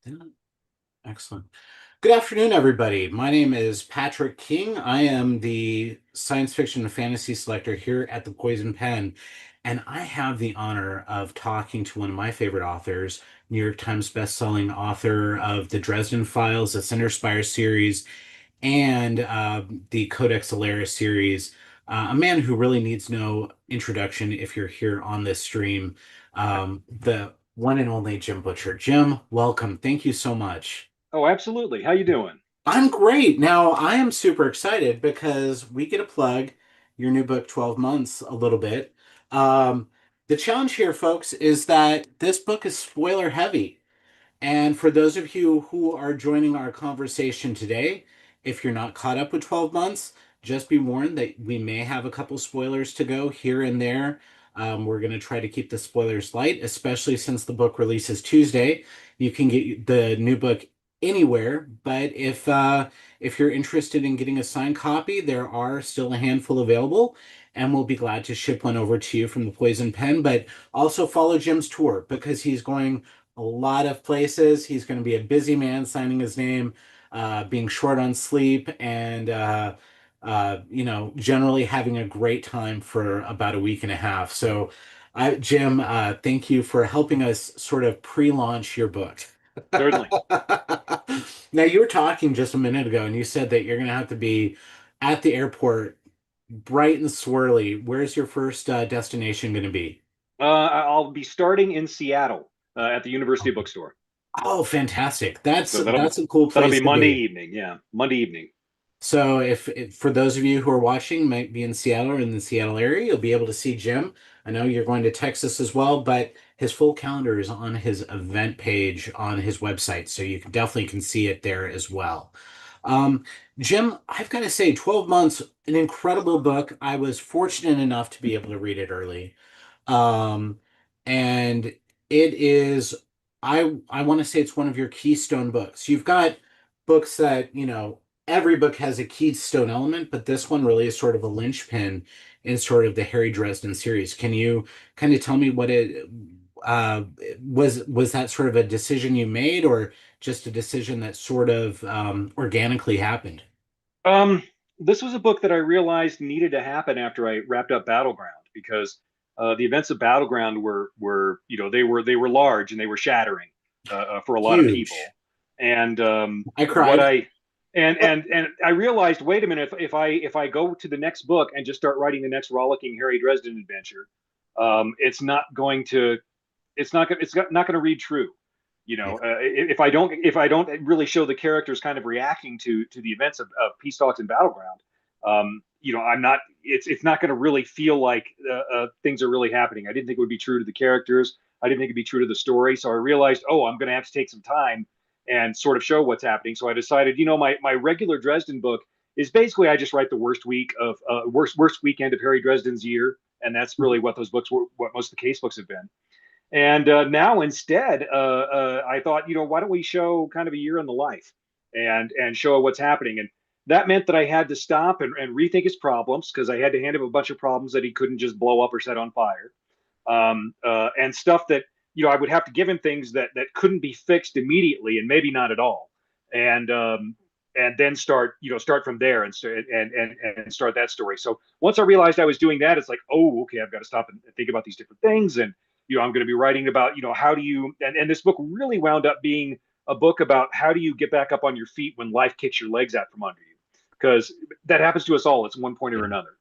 Yeah, excellent. Good afternoon, everybody. My name is Patrick King. I am the science fiction and fantasy selector here at the Poison Pen, and I have the honor of talking to one of my favorite authors, New York Times bestselling author of the Dresden Files, the Cinder Spire series, and the Codex Alera series. A man who really needs no introduction if you're here on this stream, the one and only Jim Butcher. Jim, welcome. Thank you so much. Oh, absolutely. How you doing? I'm great. Now, I am super excited because we get to plug your new book, 12 Months, a little bit. Um, the challenge here, folks, is that this book is spoiler heavy. And for those of you who are joining our conversation today, if you're not caught up with 12 months, just be warned that we may have a couple spoilers to go here and there. We're going to try to keep the spoilers light, especially since the book releases Tuesday. You can get the new book anywhere, but if you're interested in getting a signed copy, there are still a handful available, and we'll be glad to ship one over to you from the Poison Pen. But also follow Jim's tour because he's going a lot of places. He's going to be a busy man signing his name, being short on sleep, and generally having a great time for about a week and a half. So, Jim, thank you for helping us sort of pre-launch your book. Certainly. Now, you were talking just a minute ago, and you said that you're going to have to be at the airport bright and swirly. Where's your first destination going to be? I'll be starting in Seattle at the University Bookstore. Oh, fantastic. That's So that's a cool that'll be place to Monday be. evening. Yeah, Monday evening. So if for those of you who are watching, might be in Seattle or in the Seattle area, you'll be able to see Jim. I know you're going to Texas as well, but his full calendar is on his event page on his website, so you can definitely can see it there as well. Um, Jim, I've got to say, 12 Months, an incredible book. I was fortunate enough to be able to read it early. Um, and it is, I want to say it's one of your keystone books. You've got books that, every book has a keystone element, but this one really is sort of a linchpin in sort of the Harry Dresden series. Can you kind of tell me what it uh was that sort of a decision you made or just a decision that sort of organically happened? Um, this was a book that I realized needed to happen after I wrapped up Battleground because the events of Battleground were they were large and they were shattering for a lot of people. Huge. And I what cried. I and I realized, wait a minute, if I go to the next book and just start writing the next rollicking Harry Dresden adventure, it's not going to not going to read true. If I don't really show the characters kind of reacting to the events of Peace Talks and Battleground, I'm not. It's not going to really feel like things are really happening. I didn't think it would be true to the characters. I didn't think it'd be true to the story. So I realized, oh, I'm going to have to take some time and sort of show what's happening. So I decided, my regular Dresden book is basically I just write the worst weekend of Harry Dresden's year, and that's really what those books were, what most of the case books have been. And now instead, I thought, why don't we show kind of a year in the life and show what's happening? And that meant that I had to stop and rethink his problems because I had to hand him a bunch of problems that he couldn't just blow up or set on fire, and stuff that I would have to give him things that couldn't be fixed immediately and maybe not at all, and then start from there and start that story. So once I realized I was doing that, it's like, oh, okay, I've got to stop and think about these different things. And I'm going to be writing about how do you and this book really wound up being a book about how do you get back up on your feet when life kicks your legs out from under you, because that happens to us all at one point or Yeah. another.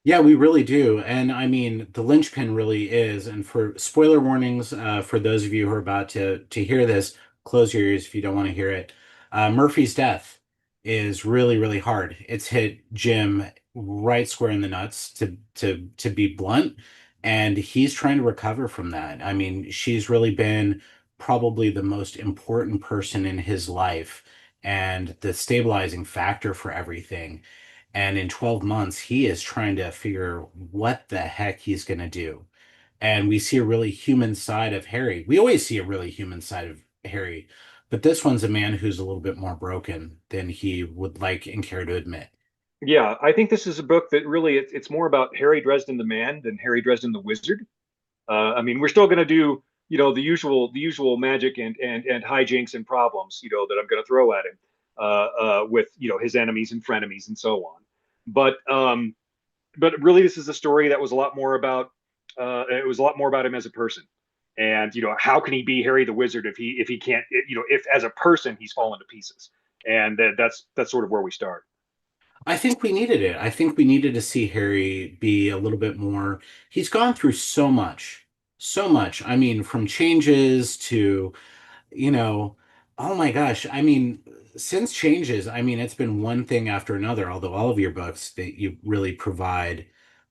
Yeah, we really do. And I mean, the linchpin really is. And for spoiler warnings, for those of you who are about to hear this, close your ears if you don't want to hear it. Murphy's death is really, really hard. It's hit Jim right square in the nuts to be blunt. And he's trying to recover from that. I mean, she's really been probably the most important person in his life and the stabilizing factor for everything. And in 12 months, he is trying to figure what the heck he's going to do. And we see a really human side of Harry. We always see a really human side of Harry, but this one's a man who's a little bit more broken than he would like and care to admit. Yeah, I think this is a book that really it's more about Harry Dresden the man than Harry Dresden the wizard. I mean, we're still going to do, the usual magic and hijinks and problems, that I'm going to throw at him, with his enemies and frenemies and so on. But but really, this is a story that was a lot more about it was a lot more about him as a person, and how can he be Harry the Wizard if he can't, if as a person he's fallen to pieces, and that's sort of where we start. I think we needed it. I think we needed to see Harry be a little bit more. He's gone through so much, so much. I mean, from changes to, you know, oh my gosh. I mean, since changes, I mean, it's been one thing after another, although all of your books that you really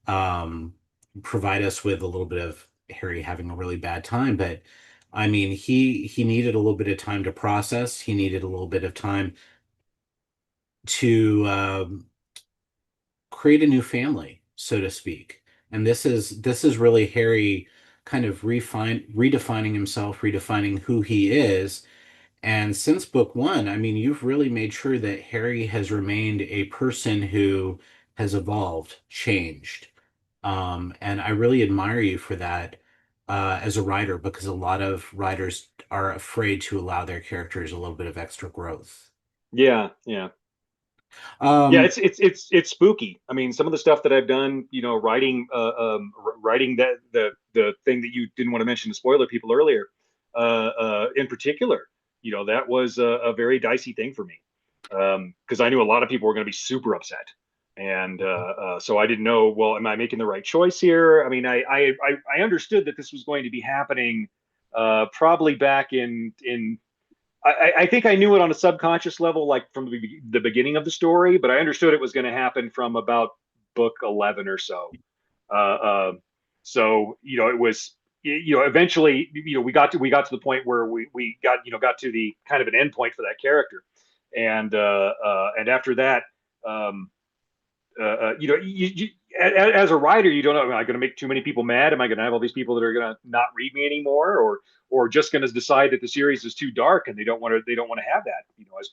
um, provide us with a little bit of Harry having a really bad time. But I mean, he needed a little bit of time to process. He needed a little bit of time to create a new family, so to speak. And this is really Harry kind of redefining himself, redefining who he is. And since book one, I mean, you've really made sure that Harry has remained a person who has evolved, changed. And I really admire you for that as a writer, because a lot of writers are afraid to allow their characters a little bit of extra growth. Yeah, yeah. Yeah, Um, it's spooky. I mean, some of the stuff that I've done, writing that the thing that you didn't want to mention to spoiler people earlier, in particular, that was a very dicey thing for me, because I knew a lot of people were going to be super upset, and so I didn't know. Well, am I making the right choice here? I mean, I understood that this was going to be happening, probably back in I think I knew it on a subconscious level, like from the beginning of the story, but I understood it was going to happen from about book 11 or so. Uh, uh, so it was, eventually, we got to the point where we got to the kind of an end point for that character, and after that, um, as a writer, you don't know, am I going to make too many people mad? Am I going to have all these people that are going to not read me anymore, or just going to decide that the series is too dark and they don't want to have that, as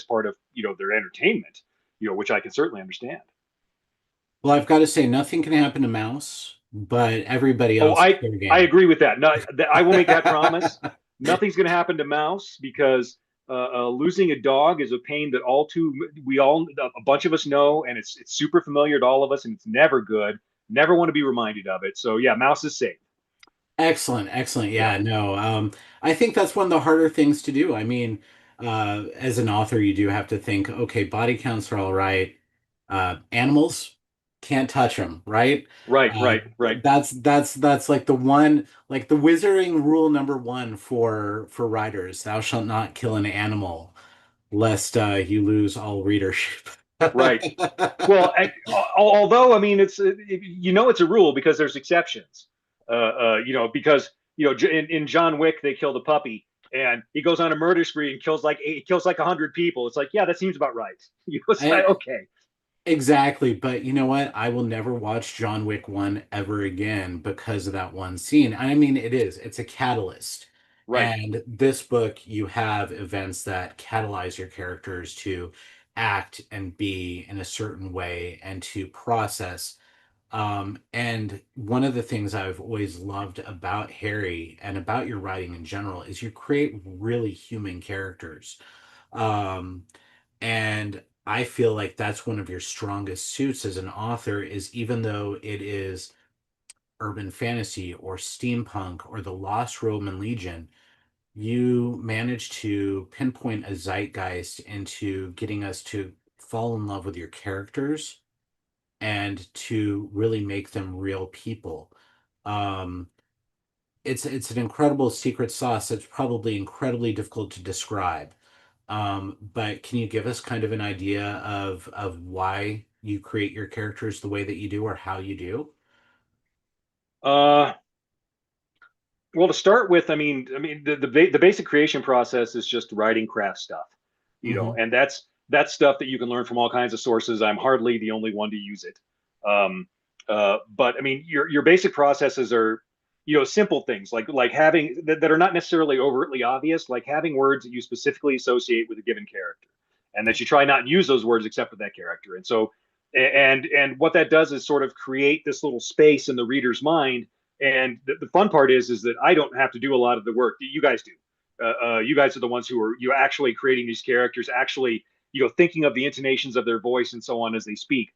part of their entertainment, which I can certainly understand. well, I've got to say, nothing can happen to Mouse, but everybody Oh, else is I fair I game. agree with that. No, I will make that promise. Nothing's going to happen to Mouse because losing a dog is a pain that a bunch of us know, and it's super familiar to all of us, and it's never good. Never want to be reminded of it. So yeah, Mouse is safe. Excellent, excellent. Yeah, Yeah, no, I think that's one of the harder things to do. I mean, as an author, you do have to think, okay, body counts are all right. Animals, can't touch them, right? right, Uh, right, right, that's like the one, like the wizarding rule number one for writers. Thou shalt not kill an animal, lest you lose all readership. right. Well, although I mean, it's a rule because there's exceptions. Because in John Wick they killed a puppy, and he goes on a murder spree and kills like 100 people. It's like, yeah, that seems about right. It's like, I, okay, Exactly, but you know what? I will never watch John Wick 1 ever again because of that one scene. I mean, it's a catalyst. right. And this book, you have events that catalyze your characters to act and be in a certain way and to process. And one of the things I've always loved about Harry and about your writing in general is you create really human characters. Um, and I feel like that's one of your strongest suits as an author is even though it is urban fantasy or steampunk or the Lost Roman Legion, you manage to pinpoint a zeitgeist into getting us to fall in love with your characters and to really make them real people. Um, it's an incredible secret sauce that's probably incredibly difficult to describe. But can you give us kind of an idea of why you create your characters the way that you do or how you do? Uh, Well, to start with, I mean, the basic creation process is just writing craft stuff, Hmm. and that's stuff that you can learn from all kinds of sources. I'm hardly the only one to use it. Um, but I mean, your basic processes are, simple things like having that are not necessarily overtly obvious, like having words that you specifically associate with a given character, and that you try not to use those words except with that character. And so, and what that does is sort of create this little space in the reader's mind, And the fun part is that I don't have to do a lot of the work that you guys do. You guys are the ones who are actually creating these characters, actually thinking of the intonations of their voice and so on as they speak.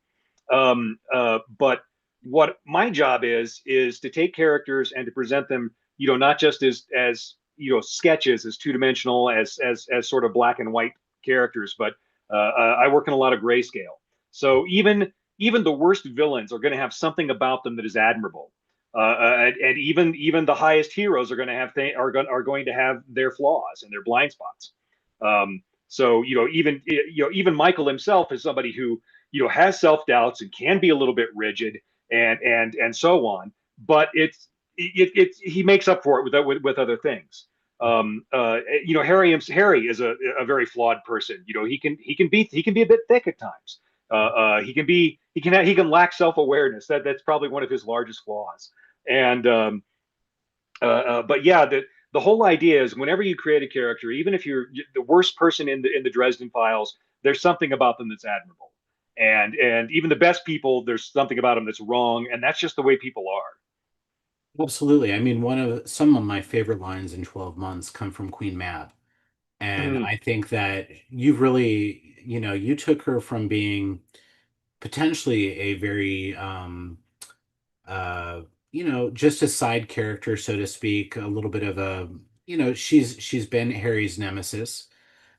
But what my job is to take characters and to present them, not just as sketches, as two dimensional, as sort of black and white characters, but I work in a lot of grayscale. So even the worst villains are going to have something about them that is admirable. And even the highest heroes are going to have are going to have their flaws and their blind spots. So even Michael himself is somebody who has self doubts and can be a little bit rigid and so on. But he makes up for it with other things. Harry is a very flawed person. He can be a bit thick at times. He can lack self awareness. That's probably one of his largest flaws. And but yeah, the whole idea is whenever you create a character, even if you're the worst person in the Dresden Files, there's something about them that's admirable. And even the best people, there's something about them that's wrong, and that's just the way people are. Absolutely. I mean, one of some of my favorite lines in 12 months come from Queen Mab. And Mm, I think that you've really, you took her from being potentially a very uh just a side character, so to speak, a little bit of a, she's been Harry's nemesis.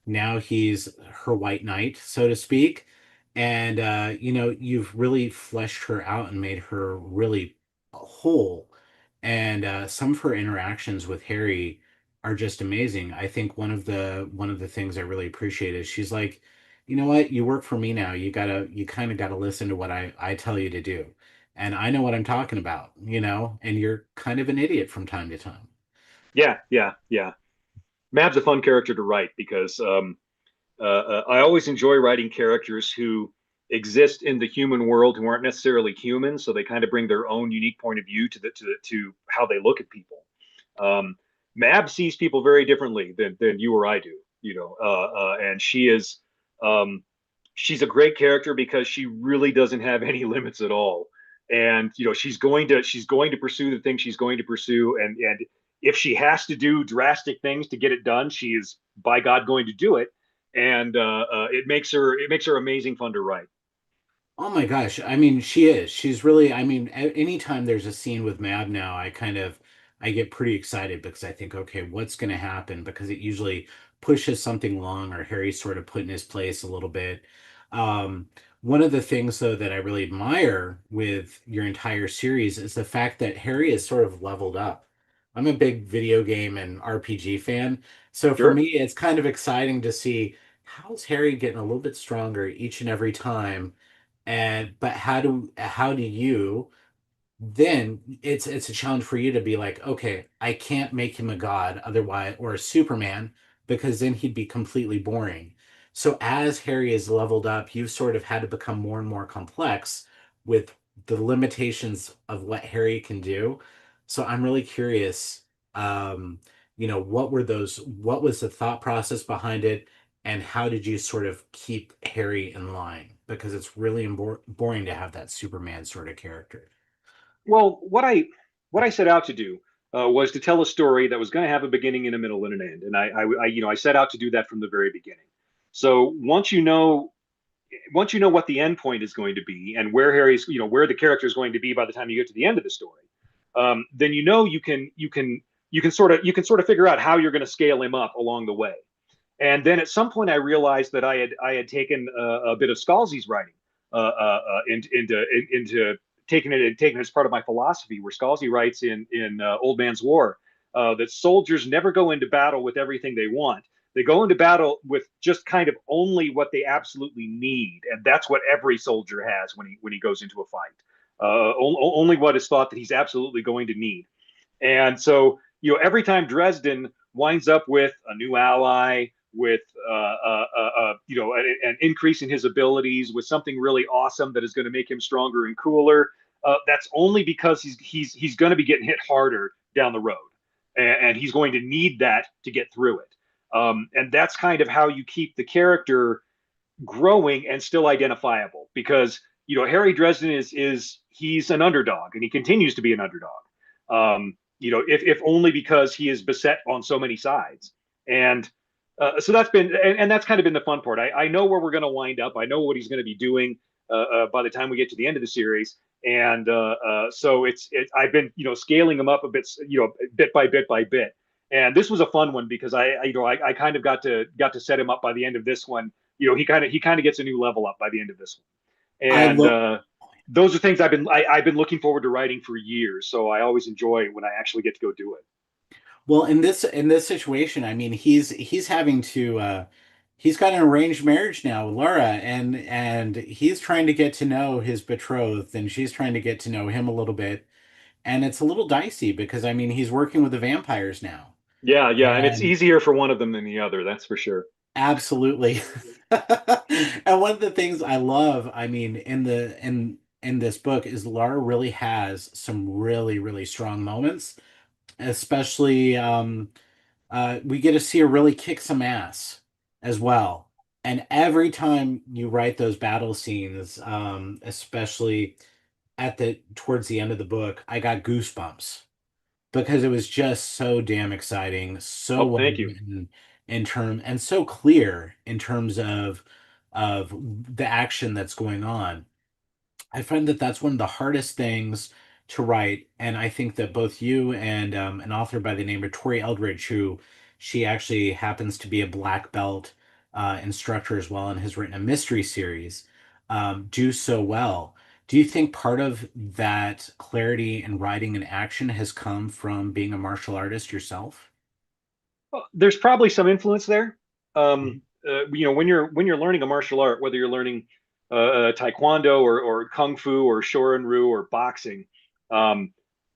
Now he's her white knight, so to speak. And you've really fleshed her out and made her really whole. And some of her interactions with Harry are just amazing. I think one of the things I really appreciate is she's like, you know what, you work for me now. You kind of gotta listen to what I tell you to do. And I know what I'm talking about, and you're kind of an idiot from time to time. yeah, yeah, yeah. Mab's a fun character to write because I always enjoy writing characters who exist in the human world who aren't necessarily human, so they kind of bring their own unique point of view to how they look at people. Um, Mab sees people very differently than you or I do, and um, she's a great character because she really doesn't have any limits at all. And she's going to pursue the things she's going to pursue, and if she has to do drastic things to get it done, she is by God going to do it, and it makes her amazing fun to write. Oh my gosh. I mean, she is. She's really, I mean, anytime there's a scene with Mab now, I get pretty excited because I think, okay, what's going to happen? Because it usually pushes something along or Harry's sort of put in his place a little bit. Um, One of the things, though, that I really admire with your entire series is the fact that Harry is sort of leveled up. I'm a big video game and RPG fan. So for me, Sure. it's kind of exciting to see how's Harry getting a little bit stronger each and every time. And but how do you then it's a challenge for you to be like, okay, I can't make him a god otherwise, or a Superman, because then he'd be completely boring. So as Harry is leveled up, you've sort of had to become more and more complex with the limitations of what Harry can do. So I'm really curious, what was the thought process behind it, and how did you sort of keep Harry in line? Because it's really boring to have that Superman sort of character. Well, what I set out to do was to tell a story that was going to have a beginning and a middle and an end, and I set out to do that from the very beginning. So once you know what the end point is going to be and where the character is going to be by the time you get to the end of the story, then you can sort of figure out how you're going to scale him up along the way. And then at some point, I realized that I had taken a bit of Scalzi's writing into taking it as part of my philosophy, where Scalzi writes in Old Man's War that soldiers never go into battle with everything they want. They go into battle with just kind of only what they absolutely need, and that's what every soldier has when he goes into a fight. Only what is thought that he's absolutely going to need. And so, every time Dresden winds up with a new ally, with an increase in his abilities, with something really awesome that is going to make him stronger and cooler, that's only because he's going to be getting hit harder down the road, and he's going to need that to get through it. And that's kind of how you keep the character growing and still identifiable, because Harry Dresden is he's an underdog and he continues to be an underdog. if only because he is beset on so many sides. And so that's been, and that's kind of been the fun part. I know where we're going to wind up. I know what he's going to be doing by the time we get to the end of the series. And so I've been, scaling him up a bit, bit by bit by bit. And this was a fun one because I kind of got to set him up by the end of this one. He kind of gets a new level up by the end of this one. I And look those are things I've been looking forward to writing for years. So I always enjoy when I actually get to go do it. well in this situation. I mean, he's having to he's got an arranged marriage now with Laura, and he's trying to get to know his betrothed, and she's trying to get to know him a little bit, and it's a little dicey because I mean he's working with the vampires now. Yeah, yeah, and it's And easier for one of them than the other. That's for sure. absolutely. And one of the things I love, I mean, in this book is Laura really has some really, really strong moments, especially we get to see her really kick some ass as well. And every time you write those battle scenes, especially at the towards the end of the book, I got goosebumps because it was just so damn exciting, so Oh, well thank you. written and so clear in terms of the action that's going on. I find that that's one of the hardest things to write, and I think that both you and an author by the name of Tori Eldridge, who she actually happens to be a black belt instructor as well, and has written a mystery series, do so well. Do you think part of that clarity in writing and action has come from being a martial artist yourself? Well, there's probably some influence there. Mhm. When you're learning a martial art, whether you're learning taekwondo or kung fu or shorin-ryu or boxing,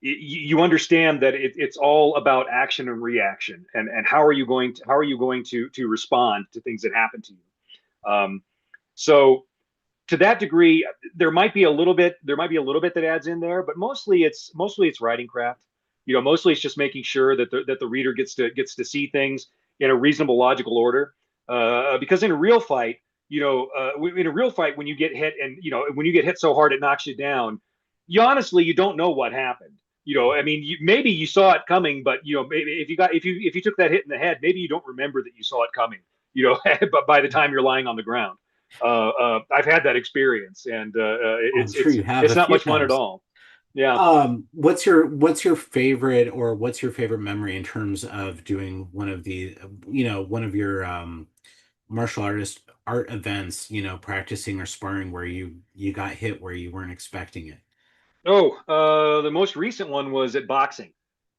you understand that it's all about action and reaction, and how are you going to respond to things that happen to you. So to that degree, there might be a little bit that adds in there, but mostly it's writing craft. Mostly it's just making sure that the reader gets to see things in a reasonable logical order. Because in a real fight, when you get hit and when you get hit so hard it knocks you down, you don't know what happened. I mean, maybe you saw it coming, but maybe if you took that hit in the head, maybe you don't remember that you saw it coming. But by the time you're lying on the ground. I've had that experience, and I'm it's sure it's you have it's a not few much fun at times. all. Yeah. What's your favorite or what's your favorite memory in terms of doing one of the, one of your martial artist art events, practicing or sparring where you got hit where you weren't expecting it? Oh, the most recent one was at boxing.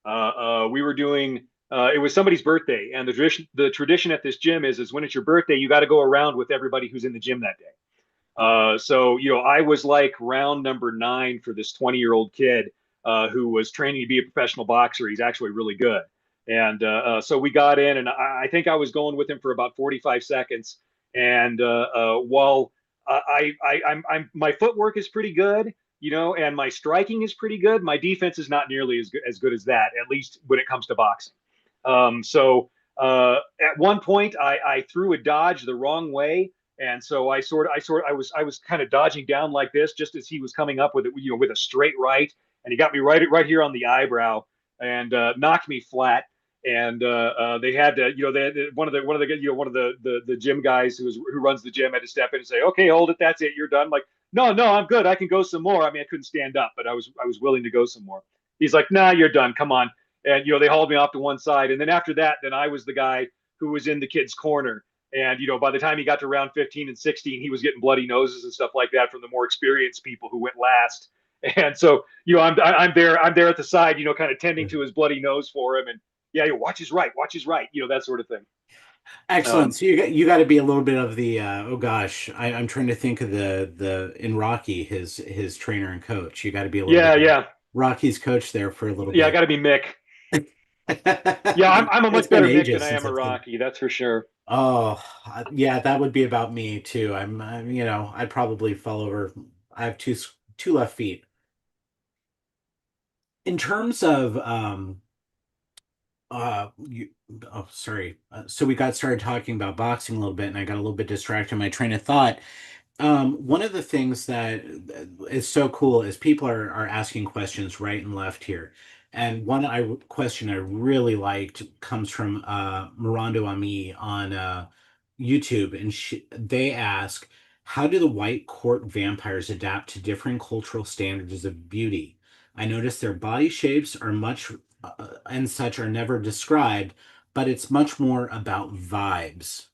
We were doing. It was somebody's birthday, and the tradition at this gym is when it's your birthday, you got to go around with everybody who's in the gym that day. So I was like round number 9 for this 20-year-old kid who was training to be a professional boxer. He's actually really good, and so we got in, and I think I was going with him for about 45 seconds. And while my footwork is pretty good, and my striking is pretty good, my defense is not nearly as good as that, at least when it comes to boxing. So at one point, I threw a dodge the wrong way, and so I was kind of dodging down like this just as he was coming up with it, with a straight right, and he got me right here on the eyebrow and knocked me flat. And they had to, one of the gym guys who runs the gym had to step in and say, "Okay, hold it, that's it, you're done." I'm like, no, no, I'm good, I can go some more. I mean, I couldn't stand up, but I was willing to go some more. He's like, "Nah, you're done. Come on." And they hauled me off to one side, and then after that, then I was the guy who was in the kid's corner. And by the time he got to round 15 and 16, he was getting bloody noses and stuff like that from the more experienced people who went last. And so I'm there at the side, kind of tending to his bloody nose for him, and yeah, watch his right, that sort of thing. Excellent. Um, So you got to be a little bit of the oh gosh, I'm trying to think of the in Rocky, his trainer and coach. You got to be a little bit yeah, of yeah, Rocky's coach there for a little yeah. I bit. got to be Mick. Yeah, I'm a It's much been better Mick than ages I since am a I've seen. Rocky. That's for sure. Oh, yeah, that would be about me too. I'd probably fall over. I have two left feet. In terms of you, oh, sorry. So we got started talking about boxing a little bit, and I got a little bit distracted in my train of thought. One of the things that is so cool is people are asking questions right and left here. And one question I really liked comes from Mirando Ami on YouTube, and they ask, "How do the white court vampires adapt to different cultural standards of beauty? I noticed their body shapes are much and such are never described, but it's much more about vibes."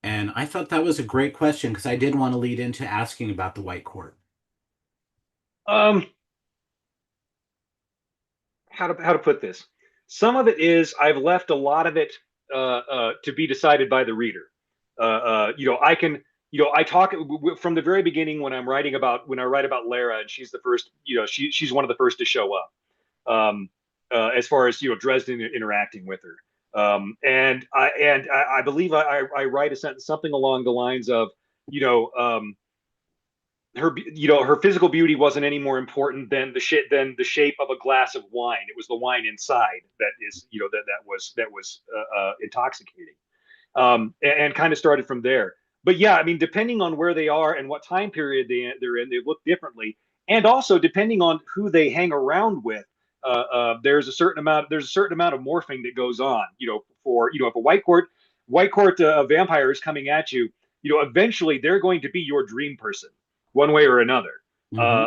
And I thought that was a great question because I did want to lead into asking about the white court. Um, how to put this? Some of it is I've left a lot of it to be decided by the reader. I can, I talk from the very beginning when I write about Lara, and she's the first, she's one of the first to show up. As far as Dresden interacting with her. I believe I write a sentence something along the lines of, you know, her physical beauty wasn't any more important than the shape of a glass of wine. It was the wine inside that is that was intoxicating, and kind of started from there. But yeah, I mean, depending on where they are and what time period they're in, they look differently, and also depending on who they hang around with. There's a certain amount of morphing that goes on. For if a white court vampire is coming at you, eventually they're going to be your dream person, one way or another. Hmm.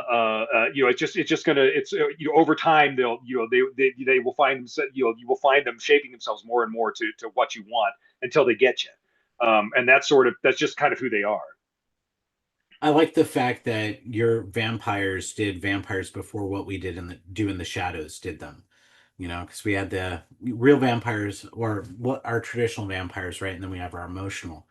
It's just gonna it's over time they'll they will find them you will find them shaping themselves more and more to what you want until they get you. And that's just kind of who they are. I like the fact that your vampires did vampires before what we did in the do in the shadows did them. Because we had the real vampires or what our traditional vampires, right? And then we have our emotional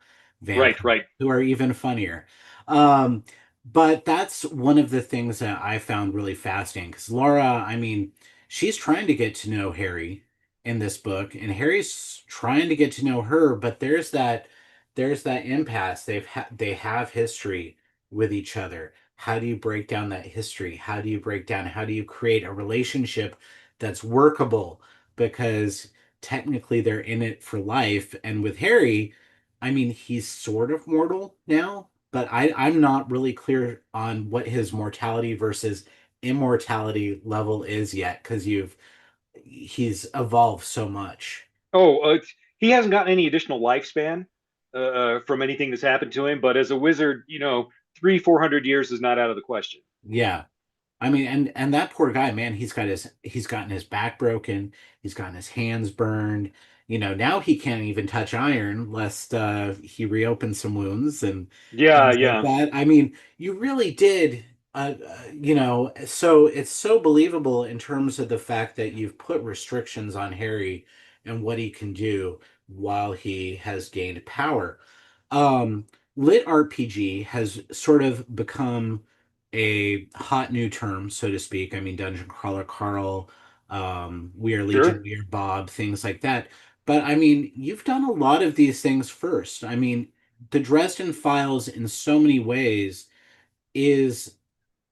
Right, vampires right. who are even funnier. Um, but that's one of the things that I found really fascinating because Laura, I mean, she's trying to get to know Harry in this book, and Harry's trying to get to know her, but there's that impasse. They have history with each other. How do you break down that history? How do you create a relationship that's workable? Because technically they're in it for life. And with Harry, I mean, he's sort of mortal now, but I'm not really clear on what his mortality versus immortality level is yet because he's evolved so much. Oh, he hasn't gotten any additional lifespan from anything that's happened to him, but as a wizard, 300-400 years is not out of the question. Yeah. I mean, and that poor guy, man, he's gotten his back broken, he's gotten his hands burned. Now he can't even touch iron lest he reopens some wounds and Yeah, things like yeah. that. I mean, you really did so it's so believable in terms of the fact that you've put restrictions on Harry and what he can do while he has gained power. Um, Lit RPG has sort of become a hot new term, so to speak. I mean, Dungeon Crawler Carl, We Are Legion, Sure. We Are Bob, things like that. But I mean, you've done a lot of these things first. I mean, the Dresden Files, in so many ways, is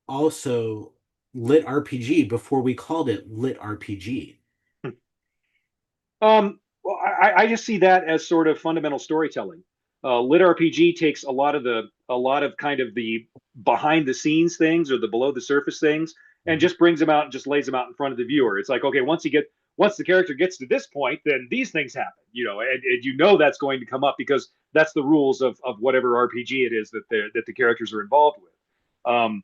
also lit RPG before we called it lit RPG. Well, I just see that as sort of fundamental storytelling. Lit RPG takes a lot of kind of the behind the scenes things or the below the surface things, and Mhm. just brings them out and just lays them out in front of the viewer. It's like, okay, once the character gets to this point, then these things happen, and that's going to come up because that's the rules of whatever RPG it is that the characters are involved with. Um,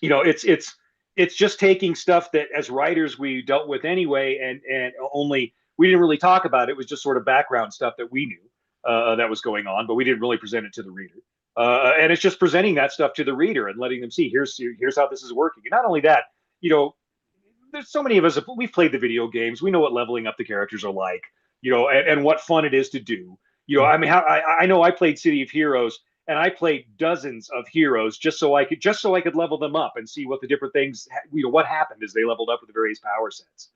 it's just taking stuff that as writers we dealt with anyway, and only we didn't really talk about it. It was just sort of background stuff that we knew that was going on, but we didn't really present it to the reader. And it's just presenting that stuff to the reader and letting them see here's how this is working. And not only that, you know, there's so many of us we've played the video games. We know what leveling up the characters are like, and what fun it is to do. I mean, I know I played City of Heroes and I played dozens of heroes just so I could level them up and see what the different things what happened as they leveled up with the various power sets.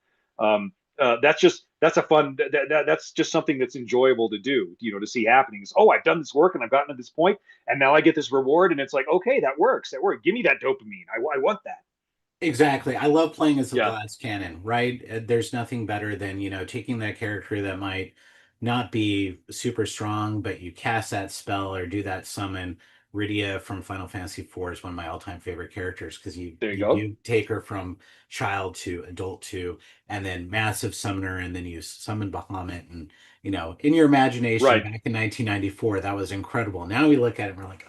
That's a fun that's just something that's enjoyable to do. To see happenings. Oh, I've done this work and I've gotten to this point, and now I get this reward, and it's like, okay, that works. That worked. Give me that dopamine. I want that. Exactly. I love playing as a Yeah. glass cannon, right? There's nothing better than, taking that character that might not be super strong, but you cast that spell or do that summon Rydia from Final Fantasy IV is one of my all-time favorite characters because you There you you go. do take her from child to adult to, and then massive summoner, and then you summon Bahamut, and in your imagination Right. back in 1994, that was incredible. Now we look at it and we're like,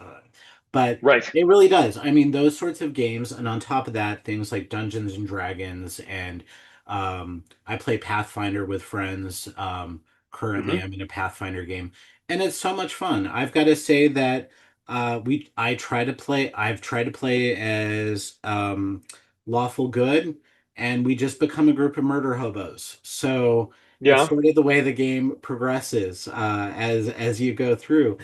but Right. it really does. I mean, those sorts of games, and on top of that, things like Dungeons and Dragons, and I play Pathfinder with friends. Currently, Hmm. I'm in a Pathfinder game, and it's so much fun. I've got to say that I've tried to play as lawful good, and we just become a group of murder hobos. So it's Yeah. sort of the way the game progresses as you go through.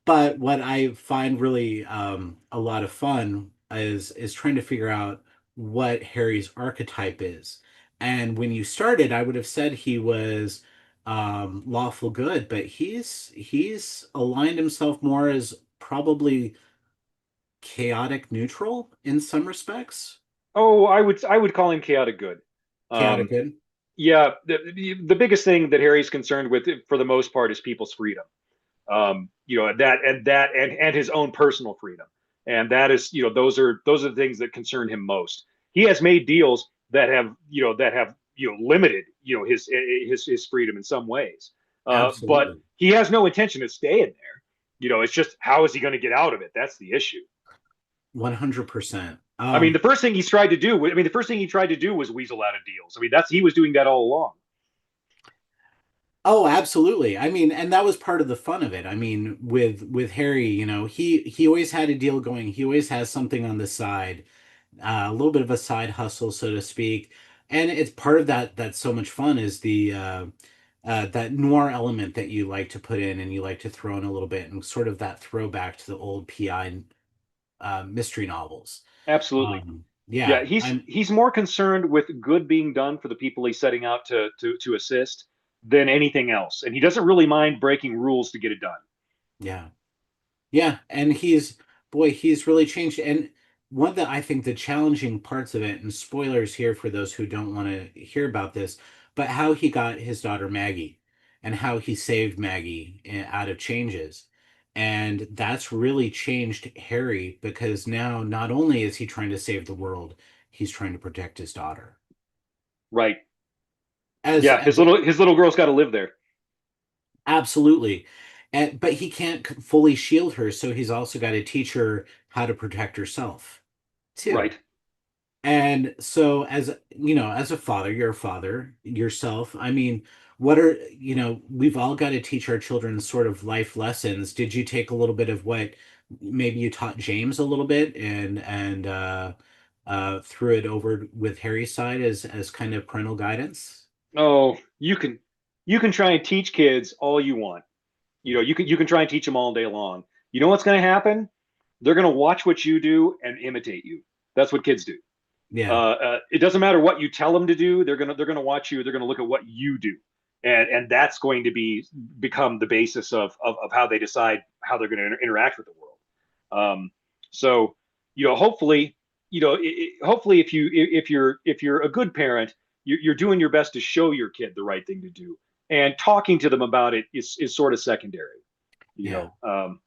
But what I find really a lot of fun is trying to figure out what Harry's archetype is. And when you started, I would have said he was lawful good, but he's aligned himself more as probably chaotic neutral in some respects. Oh, I would call him chaotic good. Chaotic Um, good. yeah, the biggest thing that Harry's concerned with, for the most part, is people's freedom. And his own personal freedom, and that is, those are the things that concern him most. He has made deals that have limited his freedom in some ways, but Absolutely. he has no intention of staying there. It's just, how is he going to get out of it? That's the issue. 100%. I mean, the first thing he tried to do was weasel out of deals. I mean, he was doing that all along. Oh, absolutely. I mean, and that was part of the fun of it. I mean, with Harry, he always had a deal going. He always has something on the side, a little bit of a side hustle, so to speak. And it's part of that's so much fun is the that noir element that you like to put in and you like to throw in a little bit, and sort of that throwback to the old PI mystery novels. Absolutely. Yeah, Yeah, he's I'm he's more concerned with good being done for the people he's setting out to assist than anything else, and he doesn't really mind breaking rules to get it done. yeah. Yeah, and he's really changed. And one that I think the challenging parts of it, and spoilers here for those who don't want to hear about this, but how he got his daughter Maggie and how he saved Maggie out of changes. And that's really changed Harry because now not only is he trying to save the world, he's trying to protect his daughter. Right. As Yeah, his as little girl's got to live there. absolutely. And but he can't fully shield her, so he's also got to teach her how to protect herself too. Right. And so, as a father, you're a father yourself. I mean, we've all got to teach our children sort of life lessons. Did you take a little bit of what maybe you taught James a little bit and threw it over with Harry's side as kind of parental guidance? Oh, you can try and teach kids all you want. You can try and teach them all day long. You know what's going to happen? They're going to watch what you do and imitate you. That's what kids do. Yeah, It doesn't matter what you tell them to do. They're gonna watch you. They're gonna look at what you do, and that's going to become the basis of how they decide how they're going to interact with the world. So, hopefully, hopefully, if you're a good parent, you're doing your best to show your kid the right thing to do, and talking to them about it is sort of secondary. You yeah. know, um,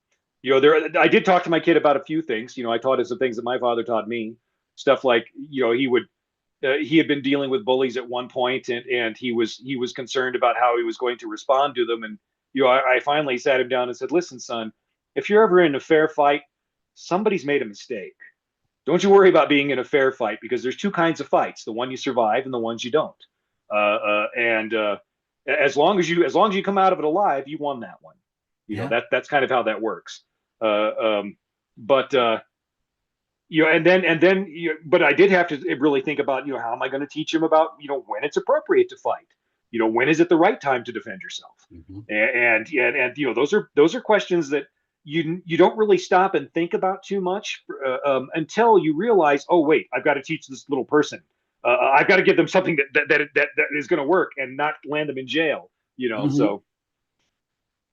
I did talk to my kid about a few things. I taught him some things that my father taught me. Stuff like, he had been dealing with bullies at one point, and he was concerned about how he was going to respond to them. And I finally sat him down and said, "Listen, son, if you're ever in a fair fight, somebody's made a mistake. Don't you worry about being in a fair fight, because there's two kinds of fights: the one you survive and the ones you don't. And as long as you come out of it alive, you won that one. Yeah. That's kind of how that works. Uh, um, but but I did have to really think about, how am I going to teach him about, when it's appropriate to fight, when is it the right time to defend yourself, Hmm. and those are questions that you don't really stop and think about too much, until you realize, oh wait, I've got to teach this little person. I've got to give them something that is going to work and not land them in jail. Hmm. So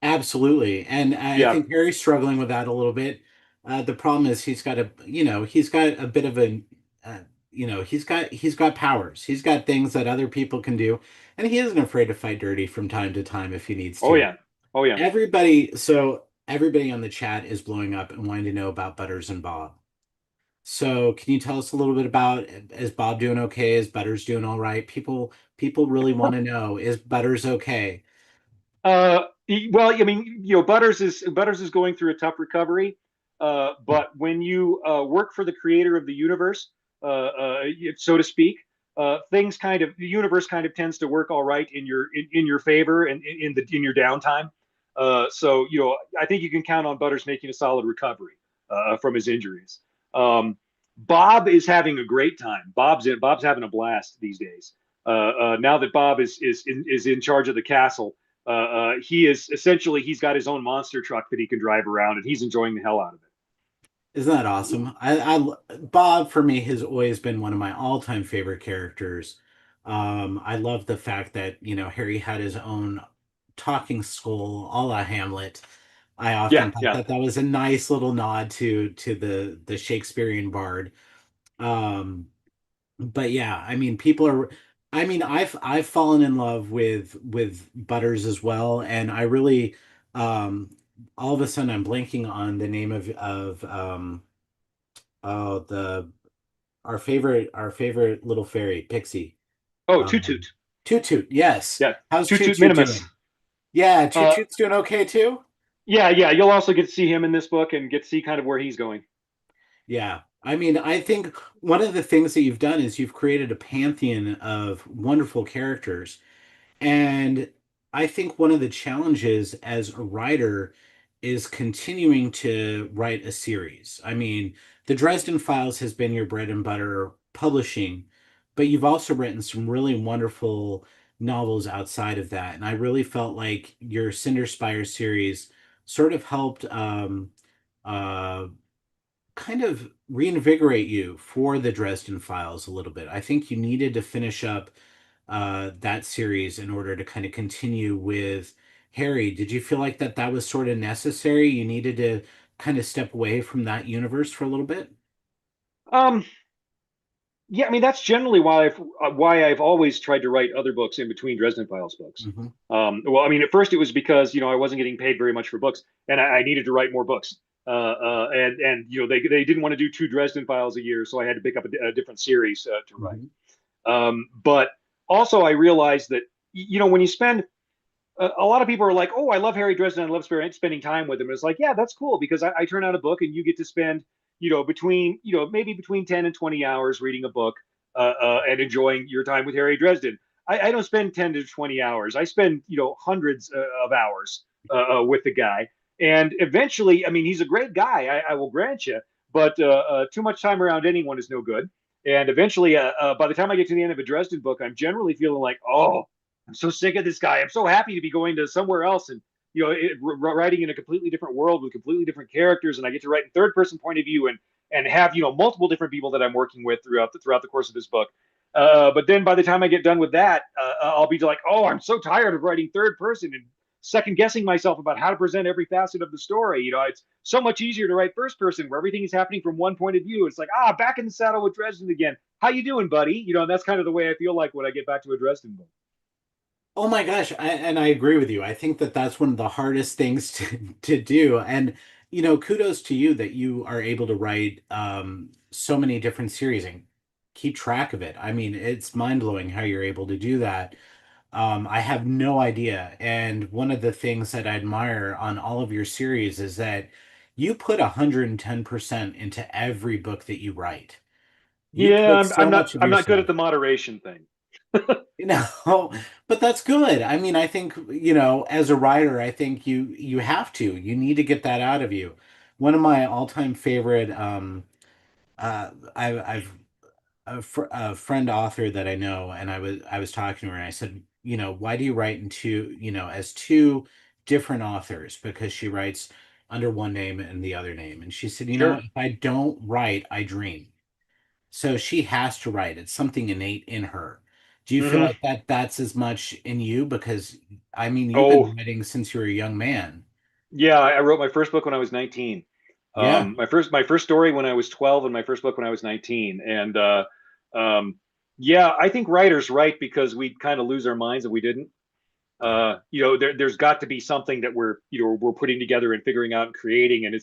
Absolutely. And I yeah. think Harry's struggling with that a little bit. The problem is he's got a bit of uh, he's got powers. He's got things that other people can do, and he isn't afraid to fight dirty from time to time if he needs Oh to. yeah. Oh yeah. Everybody, so everybody on the chat is blowing up and wanting to know about Butters and Bob. So can you tell us a little bit about, is Bob doing okay? Is Butters doing all right? People really want to know, is Butters okay? Well, I mean, Butters is going through a tough recovery. But when you work for the creator of the universe, so to speak, the universe kind of tends to work all right in your favor and in your downtime. So I think you can count on Butters making a solid recovery from his injuries. Bob is having a great time. Bob's having a blast these days. Now that Bob is in charge of the castle, he's got his own monster truck that he can drive around, and he's enjoying the hell out of it. Isn't that awesome? Bob for me has always been one of my all-time favorite characters. I love the fact that, Harry had his own talking skull, a la Hamlet. I Yeah, often thought yeah. that that was a nice little nod to the Shakespearean bard. Um, but yeah, I mean, I've fallen in love with Butters as well, and I really, um, all of a sudden I'm blanking on the name of oh, the our favorite little fairy, Pixie. Oh, Toot Um, Toot. Toot Toot, yes. Yeah, How's Toot Toot Toot Toot Minimus. doing? Yeah, Toot Uh, Toot's doing okay too. yeah, yeah. You'll also get to see him in this book and get to see kind of where he's going. Yeah. I mean, I think one of the things that you've done is you've created a pantheon of wonderful characters. And I think one of the challenges as a writer is continuing to write a series. I mean, the Dresden Files has been your bread and butter publishing, but you've also written some really wonderful novels outside of that. And I really felt like your Cinder Spire series sort of helped uh, kind of reinvigorate you for the Dresden Files a little bit. I think you needed to finish up that series in order to kind of continue with Harry. Did you feel like that was sort of necessary? You needed to kind of step away from that universe for a little bit? Um, yeah, I mean that's generally why I've always tried to write other books in between Dresden Files books. Hmm. Well, I mean, at first it was because I wasn't getting paid very much for books, and I needed to write more books. And they didn't want to do two Dresden Files a year, so I had to pick up a different series to write. Hmm. But also, I realized that when you spend a lot of people are like, "Oh, I love Harry Dresden. I love spending time with him." It's like, yeah, that's cool because I turn out a book and you get to spend between maybe between 10 and 20 hours reading a book and enjoying your time with Harry Dresden. I don't spend 10 to 20 hours. I spend hundreds of hours with the guy. And eventually, I mean, he's a great guy. I will grant you, but too much time around anyone is no good. And eventually, by the time I get to the end of a Dresden book, I'm generally feeling like, oh, I'm so sick of this guy. I'm so happy to be going to somewhere else and writing in a completely different world with completely different characters, and I get to write in third person point of view and have multiple different people that I'm working with throughout the course of this book. But then by the time I get done with that, I'll be like, oh, I'm so tired of writing third person and second guessing myself about how to present every facet of the story. It's so much easier to write first person where everything is happening from one point of view. It's like, back in the saddle with Dresden again. How you doing, buddy? And that's kind of the way I feel like when I get back to a Dresden book. Oh my gosh, and I agree with you. I think that that's one of the hardest things to do. And kudos to you that you are able to write so many different series and keep track of it. I mean, it's mind-blowing how you're able to do that. I have no idea. And one of the things that I admire on all of your series is that you put 110% into every book that you write. You Yeah, put I'm so not much of I'm not good at yourself. the moderation thing. You know, but that's good. I mean, I think, as a writer, I think you have to. You need to get that out of you. One of my all-time favorite I've a friend author that I know, and I was talking to her and I said, why do you write as two different authors? Because she writes under one name and the other name. And she said, Sure. if I don't write, I dream. So she has to write. It's something innate in her. Do you feel Hmm. like that's as much in you? Because I mean, you've been Oh, writing since you were a young man. yeah. I wrote my first book when I was 19. Yeah. My first story when I was 12, and my first book when I was 19. And um, yeah, I think writers write because we kind of lose our minds and we didn't. There's got to be something that we're putting together and figuring out and creating, and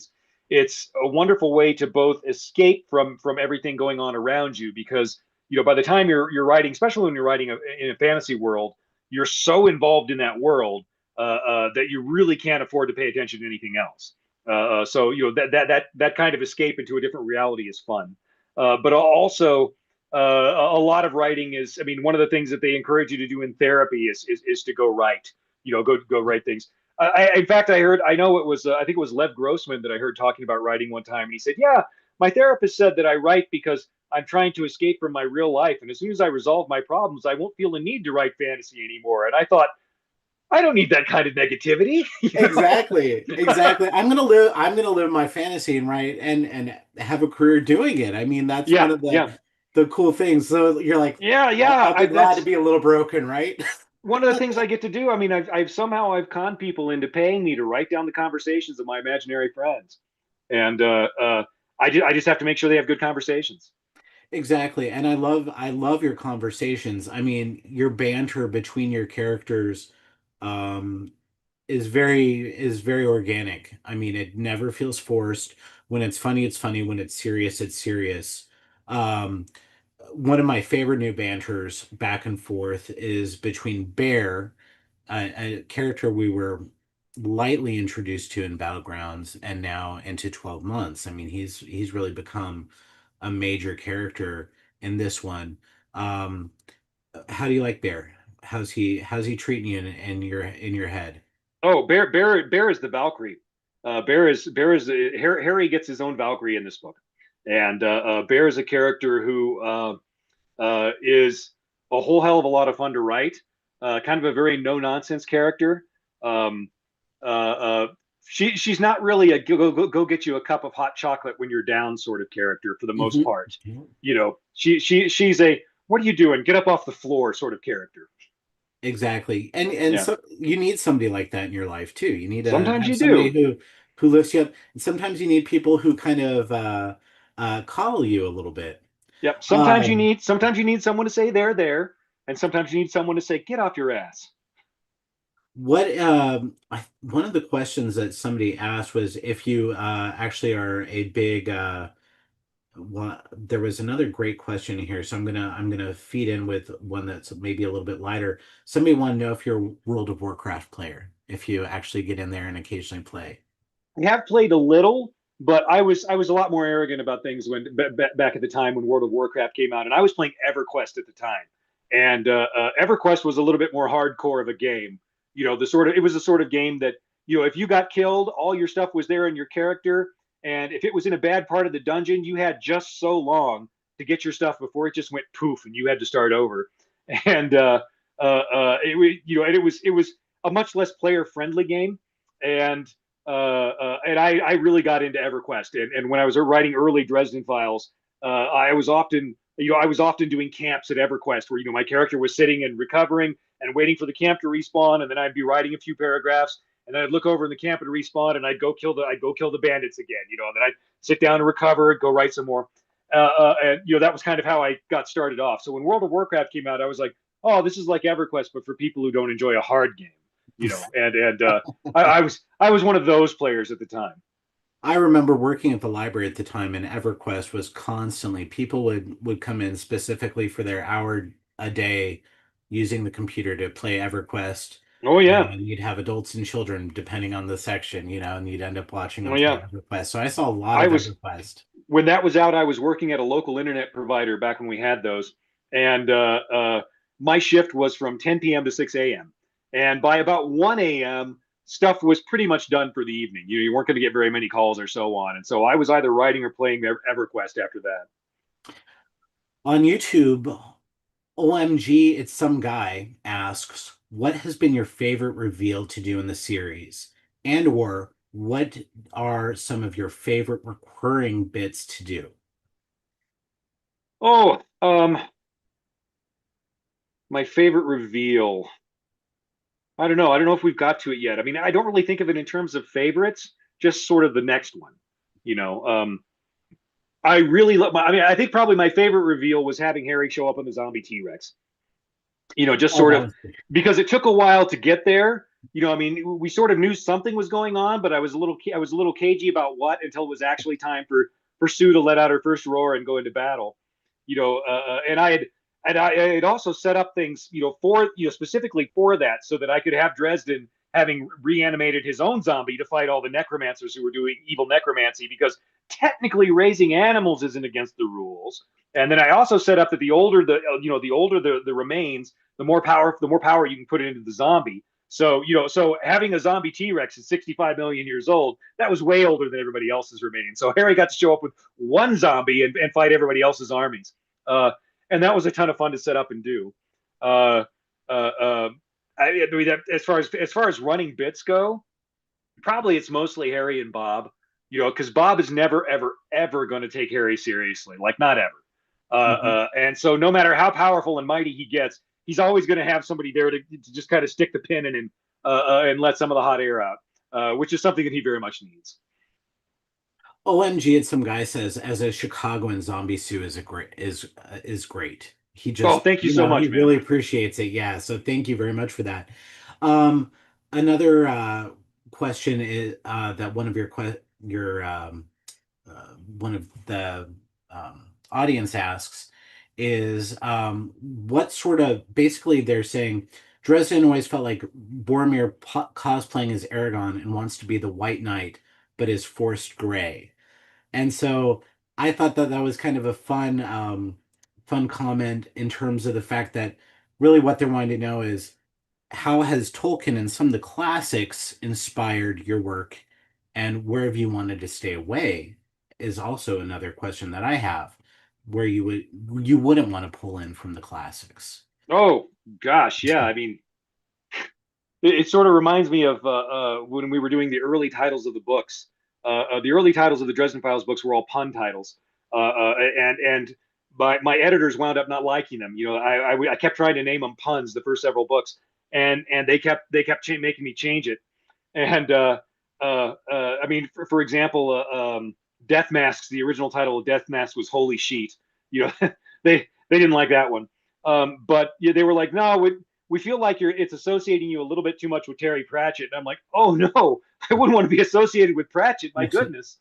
it's a wonderful way to both escape from everything going on around you, because by the time you're writing, especially when you're writing in a fantasy world, you're so involved in that world that you really can't afford to pay attention to anything else. So that kind of escape into a different reality is fun, but also a lot of writing is, I mean, one of the things that they encourage you to do in therapy is to go write, go write things. In fact, I know it was, I think it was Lev Grossman that I heard talking about writing one time. And he said, yeah, my therapist said that I write because I'm trying to escape from my real life. And as soon as I resolve my problems, I won't feel the need to write fantasy anymore. And I thought, I don't need that kind of negativity. Exactly, exactly. I'm gonna live my fantasy and write and have a career doing it. I mean, that's one Yeah, of yeah, the cool things. So you're like, yeah, yeah. I'll be glad to That's be a little broken, right? one of the things I get to do. I mean, I've conned people into paying me to write down the conversations of my imaginary friends, and I just have to make sure they have good conversations. Exactly. And I love your conversations. I mean, your banter between your characters um is very organic. I mean, it never feels forced. When it's funny, it's funny. When it's serious, it's serious. Um One of my favorite new banters back and forth is between Bear, a character we were lightly introduced to in Battlegrounds and now into 12 months. I mean, he's really become a major character in this one. Um, how do you like Bear? How's he treating you in your head? Oh, Bear is the Valkyrie. Bear is Harry gets his own Valkyrie in this book, and Bear is a character who is a whole hell of a lot of fun to write. Kind of a very no nonsense character. Um, uh, uh, she's not really a go get you a cup of hot chocolate when you're down sort of character for the most Mhm. part. She's a what are you doing? Get up off the floor sort of character. Exactly. And Yeah. so you need somebody like that in your life too. You need to Sometimes have you somebody do. who lifts you up. And sometimes you need people who kind of coddle you a little bit. Yep. Um, Sometimes you need someone to say they're there, and sometimes you need someone to say get off your ass. one of the questions that somebody asked was if you actually are a big well, there was another great question here, so I'm gonna feed in with one that's maybe a little bit lighter. Somebody wanted to know if you're a World of Warcraft player, if you actually get in there and occasionally play. I have played a little, but I was a lot more arrogant about things back at the time when World of Warcraft came out, and I was playing EverQuest at the time, and EverQuest was a little bit more hardcore of a game. It was the sort of game that if you got killed, all your stuff was there in your character, and if it was in a bad part of the dungeon, you had just so long to get your stuff before it just went poof and you had to start over. And it was a much less player friendly game, and I really got into EverQuest. And when I was writing early Dresden Files, I was often doing camps at EverQuest where my character was sitting and recovering and waiting for the camp to respawn, and then I'd be writing a few paragraphs, and then I'd look over in the camp and respawn, and I'd go kill the bandits again, and then I'd sit down and recover, go write some more. And that was kind of how I got started off. So when World of Warcraft came out, I was like, oh, this is like EverQuest, but for people who don't enjoy a hard game. And I was one of those players at the time. I remember working at the library at the time, and EverQuest was constantly people would come in specifically for their hour a day using the computer to play EverQuest, Oh yeah, and you'd have adults and children depending on the section, and you'd end up watching oh them play yeah. EverQuest. So I saw a lot I of was EverQuest. when that was out. I was working at a local internet provider back when we had those, and my shift was from 10 p.m. to 6 a.m. And by about 1 a.m., stuff was pretty much done for the evening. You weren't going to get very many calls or so on, and so I was either writing or playing EverQuest after that. On YouTube, OMG, it's some guy asks, what has been your favorite reveal to do in the series? And or what are some of your favorite recurring bits to do? Oh, my favorite reveal. I don't know. I don't know if we've got to it yet. I mean, I don't really think of it in terms of favorites, just sort of the next one. You know, I really love I mean, I think probably my favorite reveal was having Harry show up on the zombie T Rex. just Oh, sort that of was because it took a while to get there. I mean, we sort of knew something was going on, but I was a little cagey about what until it was actually time for Sue to let out her first roar and go into battle. And I had also set up things, for specifically for that, so that I could have Dresden having reanimated his own zombie to fight all the necromancers who were doing evil necromancy, because technically raising animals isn't against the rules. And then I also set up that the older the remains, the more power you can put into the zombie. So having a zombie T-Rex is 65 million years old. That was way older than everybody else's remains. So Harry got to show up with one zombie and fight everybody else's armies. Uh, and that was a ton of fun to set up and do. Uh, uh, uh, I mean, as far as running bits go, probably it's mostly Harry and Bob. Because Bob is never, ever, ever going to take Harry seriously, like not ever. Mhm. And so, no matter how powerful and mighty he gets, he's always going to have somebody there to just kind of stick the pin in him and let some of the hot air out, which is something that he very much needs. OMG, it's some guy says as a Chicagoan zombie Sue is great. He Oh, just, thank you so he much, man. really appreciates it. Yeah, so thank you very much for that. Um, another question is that one of your one of the audience asks is what sort of basically they're saying Dresden always felt like Boromir cosplaying as Aragon and wants to be the White Knight, but is forced gray. And so I thought that that was kind of a fun comment in terms of the fact that really what they're wanting to know is how has Tolkien and some of the classics inspired your work, and where have you wanted to stay away is also another question that I have, where you wouldn't want to pull in from the classics. Oh gosh, yeah. I mean, it sort of reminds me of when we were doing the early titles of the books. The early titles of the Dresden Files books were all pun titles, and my editors wound up not liking them. I kept trying to name them puns the first several books, and they kept making me change it. And I mean, for example, Death Masks. The original title of Death Mask was Holy Sheet. They didn't like that one. But yeah, they were like, no, we feel like it's associating you a little bit too much with Terry Pratchett. And I'm like, oh no, I wouldn't want to be associated with Pratchett. My goodness,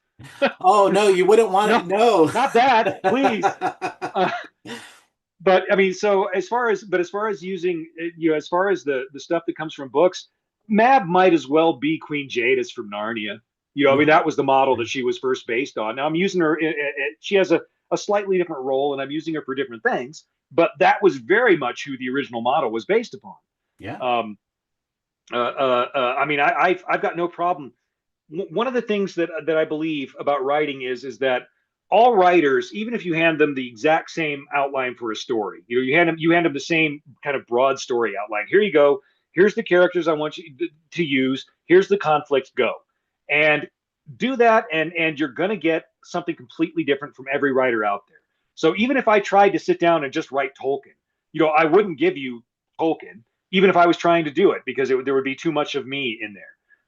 Oh no, you wouldn't want no, it. No. not that, please. Uh, but I mean, so as far as using, as far as the stuff that comes from books, Mab might as well be Queen Jadis from Narnia. I mean, Yeah. that was the model that she was first based on. Now I'm using her. She has a slightly different role, and I'm using her for different things. But that was very much who the original model was based upon. Yeah. Um, I mean, I've got no problem. One of the things that I believe about writing is that all writers, even if you hand them the exact same outline for a story, you hand them the same kind of broad story outline. Here you go. Here's the characters I want you to use. Here's the conflict. Go, and do that, and you're going to get something completely different from every writer out there. So even if I tried to sit down and just write Tolkien, I wouldn't give you Tolkien, even if I was trying to do it, because there would be too much of me in there.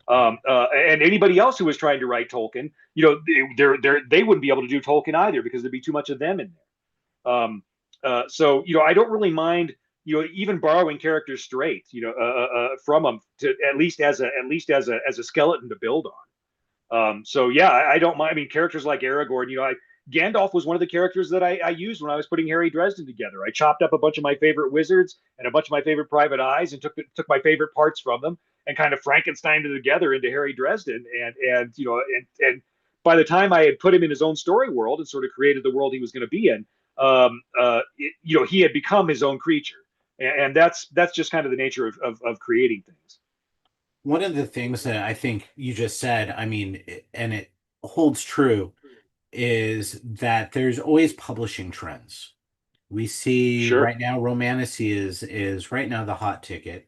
And anybody else who was trying to write Tolkien, they wouldn't be able to do Tolkien either, because there'd be too much of them in there. So I don't really mind even borrowing characters straight from them, to at least as a skeleton to build on. So yeah, I don't mind. I mean, characters like Aragorn, Gandalf was one of the characters that I used when I was putting Harry Dresden together. I chopped up a bunch of my favorite wizards and a bunch of my favorite private eyes and took my favorite parts from them and kind of Frankensteined it together into Harry Dresden. And by the time I had put him in his own story world and sort of created the world he was going to be in, he had become his own creature. And that's just kind of the nature of creating things. One of the things that I think you just said, I mean, and it holds true, is that there's always publishing trends. We see Sure. right now Romantasy is right now the hot ticket.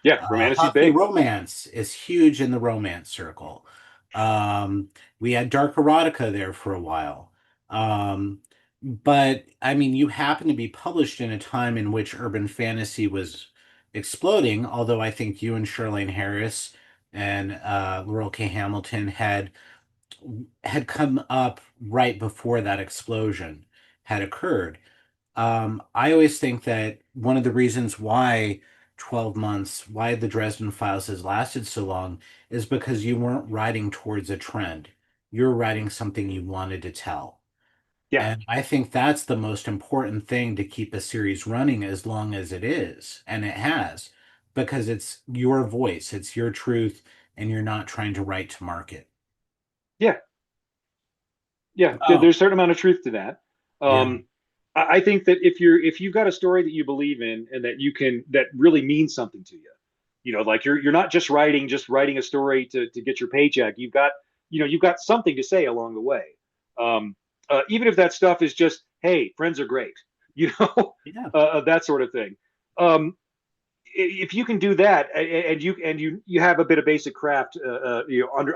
Yeah, Romanticy's Hockey big. romance is huge in the romance circle. We had dark erotica there for a while. But I mean, you happen to be published in a time in which urban fantasy was exploding, although I think you and Charlene Harris and Laurel K. Hamilton had come up right before that explosion had occurred. I always think that one of the reasons why 12 months, why the Dresden Files has lasted so long is because you weren't writing towards a trend. You're writing something you wanted to tell. Yeah, And I think that's the most important thing to keep a series running as long as it is. And it has, because it's your voice, it's your truth, and you're not trying to write to market. yeah, yeah. Oh, There's a certain amount of truth to that. yeah. I think that if you've got a story that you believe in and that you can that really means something to you, like you're not just writing a story to get your paycheck. You've got something to say along the way. Even if that stuff is just, hey, friends are great, you know, Yeah. that sort of thing. Um, if you can do that, and you have a bit of basic craft,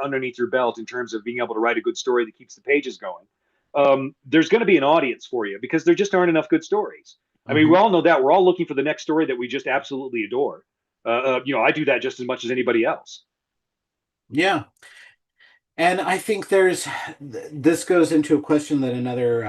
underneath your belt in terms of being able to write a good story that keeps the pages going, there's going to be an audience for you because there just aren't enough good stories. I mean, we Hmm. all know that we're all looking for the next story that we just absolutely adore. I do that just as much as anybody else. Yeah. And I think this goes into a question that another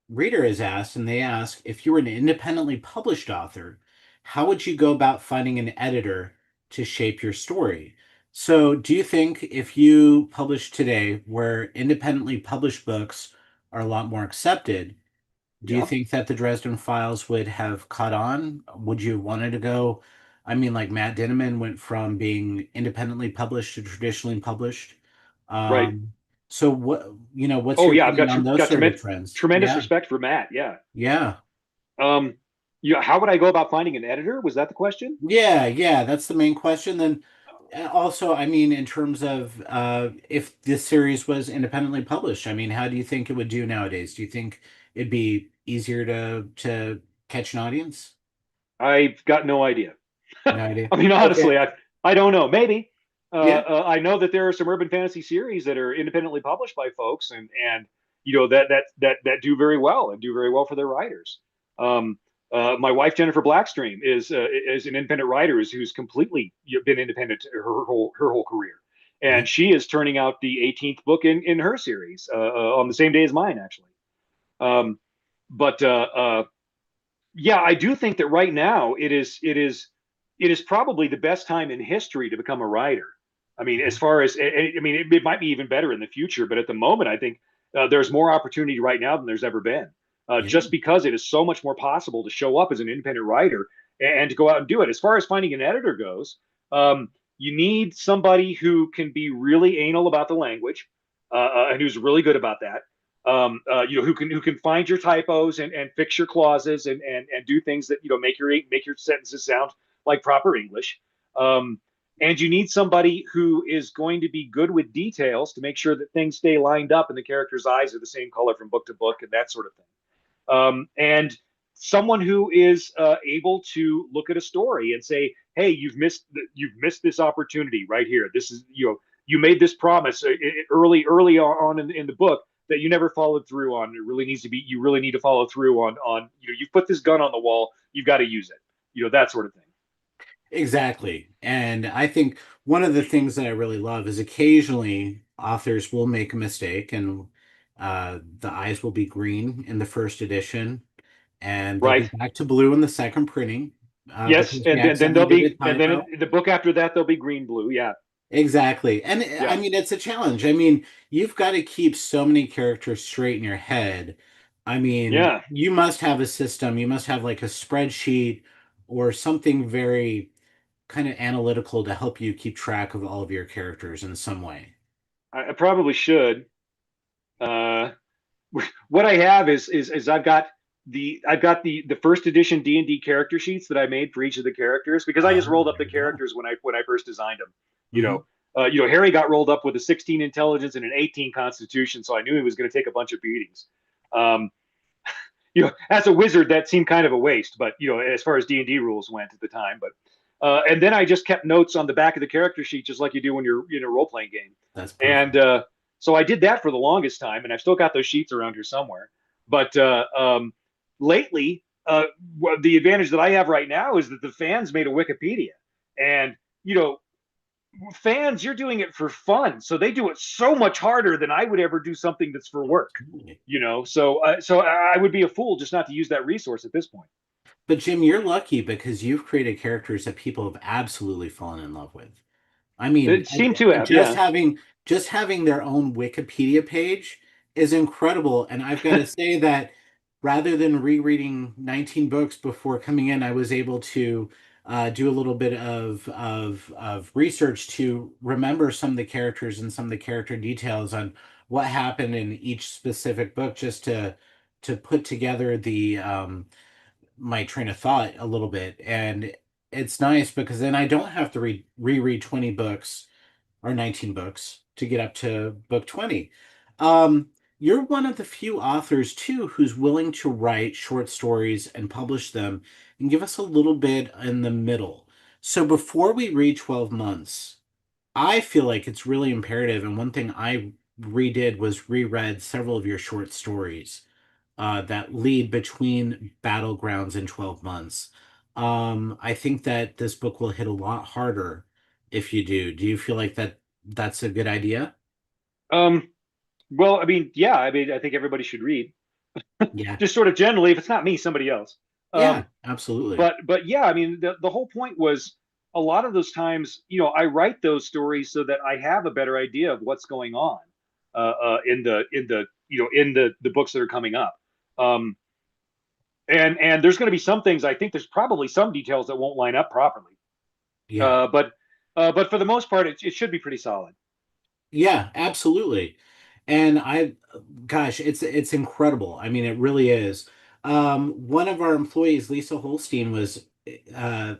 reader is asked, and they ask, if you were an independently published author, how would you go about finding an editor to shape your story? So, do you think if you publish today, where independently published books are a lot more accepted, do you Yeah, think that the Dresden Files would have caught on? Would you have wanted to go? I mean, like Matt Dinneman went from being independently published to traditionally published. right. Um, so what's Oh your yeah, I've opinion on those sort of trends? tremendous Yeah. respect for Matt. Yeah. Yeah. Um, how would I go about finding an editor? Was that the question? Yeah, yeah, that's the main question. Then also, I mean, in terms of if this series was independently published, I mean, how do you think it would do nowadays? Do you think it'd be easier to catch an audience? I've got no idea. No idea. I mean, Okay. honestly, I don't know. Maybe. Yeah. I know that there are some urban fantasy series that are independently published by folks, and that do very well and do very well for their writers. Um, my wife Jennifer Blackstream is an independent writer who's completely been independent her whole career, Yeah. and she is turning out the 18th book in her series on the same day as mine, actually. Um, but yeah, I do think that right now it is probably the best time in history to become a writer. I mean, as far as I mean, it might be even better in the future, but at the moment, I think there's more opportunity right now than there's ever been. Yeah. Just because it is so much more possible to show up as an independent writer and to go out and do it. As far as finding an editor goes, you need somebody who can be really anal about the language and who's really good about that. Who can find your typos and fix your clauses and do things that make your sentences sound like proper English. Um, and you need somebody who is going to be good with details to make sure that things stay lined up and the characters' eyes are the same color from book to book and that sort of thing. And someone who is able to look at a story and say, "Hey, you've missed this opportunity right here. This is you made this promise early on in the book that you never followed through on. It really needs to be. You really need to follow through on. You've put this gun on the wall. You've got to use it. That sort of thing. Exactly. And I think one of the things that I really love is occasionally authors will make a mistake and the eyes will be green in the first edition and they'll be Right? back to blue in the second printing Yes. because we And then accidentally they'll did a be and then typo. in the book after that they'll be green blue. Yeah. Exactly. And I Yeah. mean, it's a challenge. I mean, you've got to keep so many characters straight in your head. I mean, Yeah. you must have a system, you must have like a spreadsheet or something very kind of analytical to help you keep track of all of your characters in some way. I probably should. Uh, what I have is I've got the first edition D&D character sheets that I made for each of the characters because I just Oh, rolled up there the you go. characters when I first designed them. You Hmm. know, Harry got rolled up with a 16 intelligence and an 18 constitution, so I knew he was going to take a bunch of beatings. Um, as a wizard, that seemed kind of a waste, but as far as D&D rules went at the time, but. And then I just kept notes on the back of the character sheet, just like you do when you're in a role playing game. That's And perfect. so I did that for the longest time, and I've still got those sheets around here somewhere. But lately, the advantage that I have right now is that the fans made a Wikipedia, and you know, fans, you're doing it for fun, so they do it so much harder than I would ever do something that's for work. Absolutely. So I would be a fool just not to use that resource at this point. But Jim, you're lucky because you've created characters that people have absolutely fallen in love with. I mean, It seemed to and have, yeah. just having their own Wikipedia page is incredible. And I've got to say that rather than rereading 19 books before coming in, I was able to do a little bit of research to remember some of the characters and some of the character details on what happened in each specific book, just to put together the my train of thought a little bit. And it's nice because then I don't have to reread 20 books or 19 books to get up to book 20. Um, you're one of the few authors too who's willing to write short stories and publish them and give us a little bit in the middle. So before we read 12 months, I feel like it's really imperative. And one thing I redid was reread several of your short stories that lead between battlegrounds in 12 months. I think that this book will hit a lot harder if you do. Do you feel like that's a good idea? Um, well, I mean, yeah, I mean, I think everybody should read. Yeah. Just sort of generally, if it's not me, somebody else. Yeah, Um, absolutely. but yeah, I mean, the whole point was a lot of those times, I write those stories so that I have a better idea of what's going on in the books that are coming up. Um, and there's going to be some things. I think there's probably some details that won't line up properly. Yeah. But for the most part, it should be pretty solid. Yeah, absolutely. And gosh, it's incredible. I mean, it really is. One of our employees, Lisa Holstein, was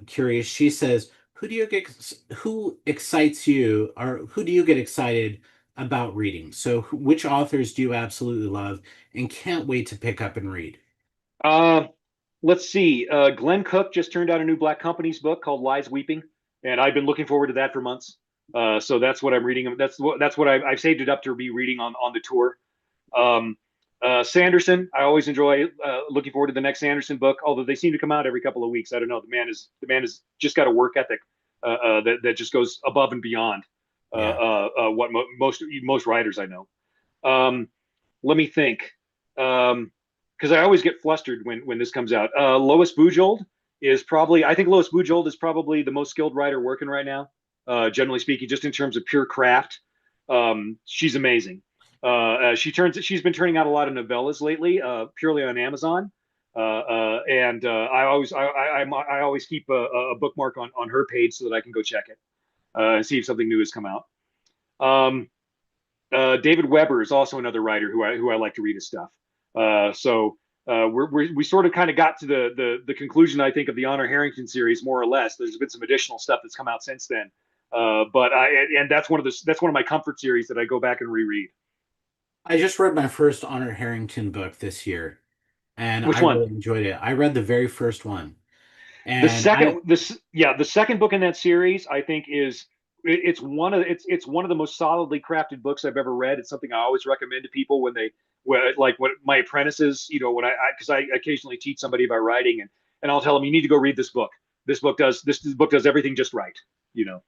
curious. She says, who excites you, or who do you get excited about reading? So, which authors do you absolutely love and can't wait to pick up and read? Uh, let's see. Glenn Cook just turned out a new Black Companies book called Lies Weeping, and I've been looking forward to that for months. So that's what I'm reading. That's what I've saved it up to be reading on the tour. Um, Sanderson, I always enjoy looking forward to the next Sanderson book. Although they seem to come out every couple of weeks. I don't know. The man is just got a work ethic that just goes above and beyond Yeah. what most writers I know. Um, let me think. Because I always get flustered when this comes out. Lois Bujold is probably I think Lois Bujold is probably the most skilled writer working right now. Generally speaking, just in terms of pure craft, she's amazing. She's been turning out a lot of novellas lately, purely on Amazon. And I always keep a bookmark on her page so that I can go check it and see if something new has come out. Um, David Weber is also another writer who I like to read his stuff. We sort of kind of got to the conclusion I think of the Honor Harrington series more or less. There's been some additional stuff that's come out since then, but I and that's one of my comfort series that I go back and reread. I just read my first Honor Harrington book this year, and Which I one? really enjoyed it. I read the very first one, The and I second this yeah the second book in that series I think is it's one of the most solidly crafted books I've ever read. It's something I always recommend to people when my apprentices, when I because I occasionally teach somebody about writing, and I'll tell them, you need to go read this book. This book does everything just right, you know.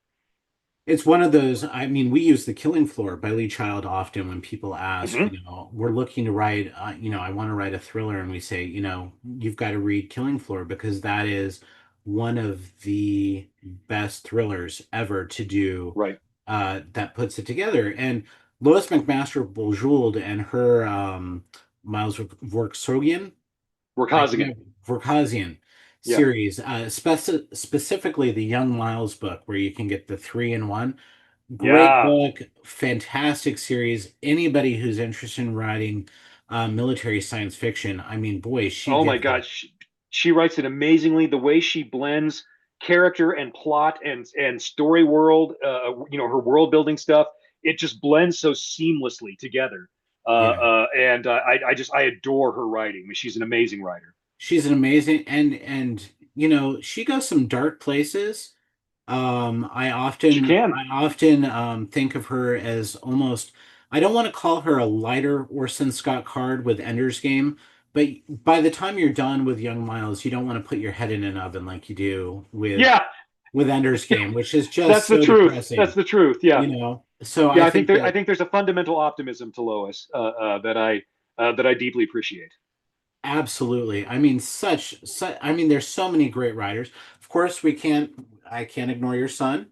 It's one of those, I mean, we use The Killing Floor by Lee Child often when people ask, Hmm. we're looking to write, I want to write a thriller, and we say, you've got to read Killing Floor because that is one of the best thrillers ever to do, Right. that puts it together. And Lois McMaster Bujold and her Miles Vorkosigan, I Workosigan. forget, Vorkosigan Yeah. series, specifically the Young Miles book, where you can get the three in one. Great Yeah. book, fantastic series. Anybody who's interested in writing military science fiction, I mean, boy, she Oh my gets God, it. she writes it amazingly. The way she blends character and plot and story world, her world building stuff, it just blends so seamlessly together. Yeah, And I adore her writing. I mean, she's an amazing writer. she's an amazing, and she goes some dark places. She can. I often think of her as almost, I don't want to call her a lighter Orson Scott Card with Ender's Game, but by the time you're done with Young Miles, you don't want to put your head in an oven like you do Yeah, with Ender's Game, which is that's just the so truth. That's depressing, the truth. Yeah, So yeah. I I think think there. I that think there's a fundamental optimism to Lois that I deeply appreciate. Absolutely. I mean, I mean, there's so many great writers. Of course, I can't ignore your son.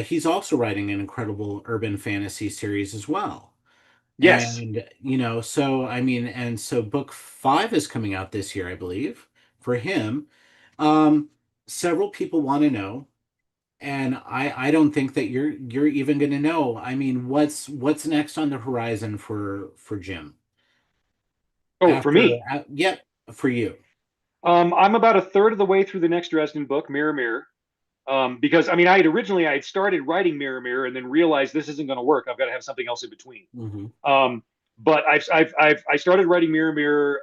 He's also writing an incredible urban fantasy series as well. Yes. And, so, I mean, and so book five is coming out this year, I believe, for him. Um, Several people want to know, and I don't think that you're even going to know. I mean, what's next on the horizon for Jim Oh, for after, me. yep, for you. I'm about a third of the way through the next Dresden book, Mirror Mirror. Because I mean, I had started writing Mirror Mirror and then realized this isn't going to work. I've got to have something else in between. Hmm. Um, but I started writing Mirror Mirror,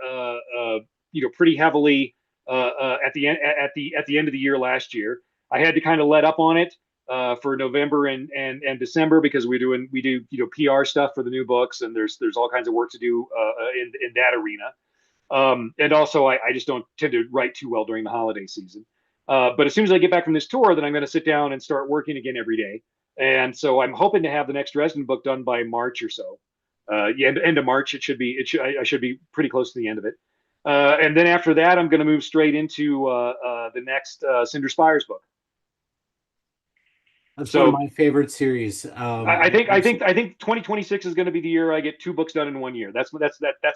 pretty heavily at the end of the year last year. I had to kind of let up on it for November and December because we do PR stuff for the new books, and there's all kinds of work to do in that arena. And also, I just don't tend to write too well during the holiday season. But as soon as I get back from this tour, then I'm going to sit down and start working again every day. And so I'm hoping to have the next Dresden book done by March or so. Yeah, end of March, it should be. I should be pretty close to the end of it. And then after that, I'm going to move straight into the next Cinder Spires book. That's one of So my favorite series. I think 2026 is going to be the year I get two books done in one year. That's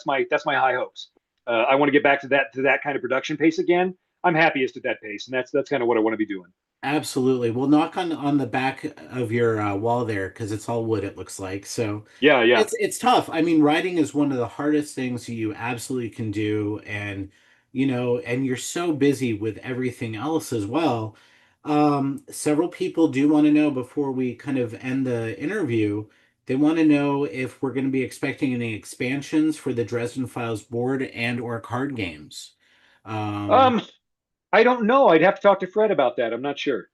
my high hopes. I want to get back to that kind of production pace again. I'm happiest at that pace, and that's kind of what I want to be doing. Absolutely. We'll knock on the back of your wall there because it's all wood, it looks like. So Yeah, yeah, it's tough. I mean, writing is one of the hardest things you absolutely can do, and and you're so busy with everything else as well. Several people do want to know before we kind of end the interview, they want to know if we're going to be expecting any expansions for the Dresden Files board and or card games. Um, um, I don't know. I'd have to talk to Fred about that. I'm not sure.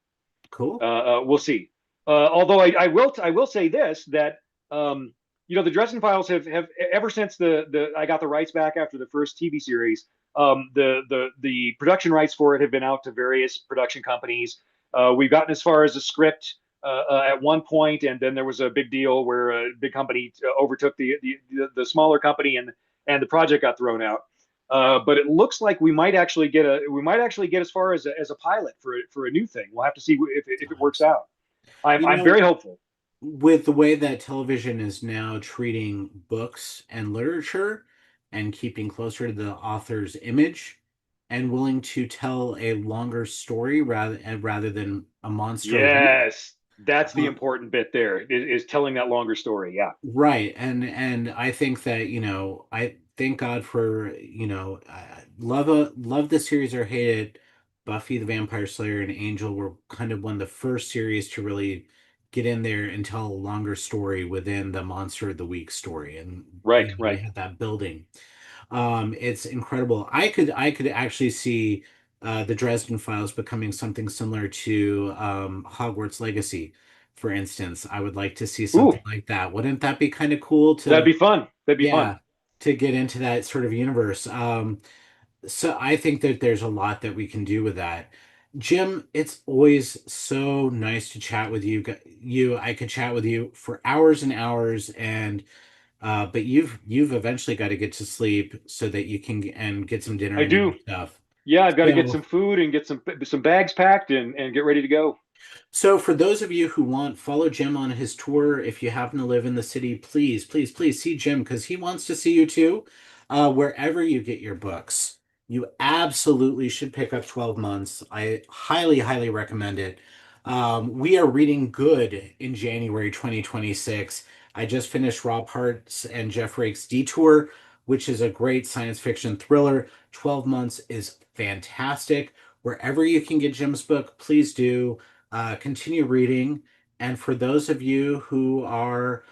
cool. We'll see. Although I will say this that the Dresden Files have ever since the I got the rights back after the first TV series. The production rights for it have been out to various production companies. We've gotten as far as a script at one point, and then there was a big deal where a big company overtook the smaller company, and the project got thrown out. But it looks like we might actually get as far as a pilot for a new thing. We'll have to see if it works Nice. out. You I'm very know, hopeful. with the way that television is now treating books and literature and keeping closer to the author's image and willing to tell a longer story rather than a monster a week. Yes, that's the Uh, important bit there is telling that longer story. Yeah, right. And I think that, I thank God for, love the series or hate it. Buffy the Vampire Slayer and Angel were kind of one of the first series to really get in there and tell a longer story within the Monster of the Week story. And right, they right. had that building. It's incredible. I could actually see the Dresden Files becoming something similar to Hogwarts Legacy, for instance. I would like to see Ooh, something like that. Wouldn't that be kind of cool that'd to, be fun. That'd be fun. yeah, to get into that sort of universe? So I think that there's a lot that we can do with that. Jim, it's always so nice to chat with you. I could chat with you for hours and hours, and but you've eventually got to get to sleep so that you can and get some dinner I and do. eat stuff. Yeah, I've got to get So some food and get some bags packed and get ready to go. So, for those of you who want, follow Jim on his tour. If you happen to live in the city, please, please, please see Jim because he wants to see you too. Wherever you get your books, you absolutely should pick up 12 Months. I highly, highly recommend it. We are reading good in January 2026. I just finished Rob Hart's and Jeff Rake's Detour, which is a great science fiction thriller. 12 Months is fantastic. Wherever you can get Jim's book, please do continue reading. And for those of you who are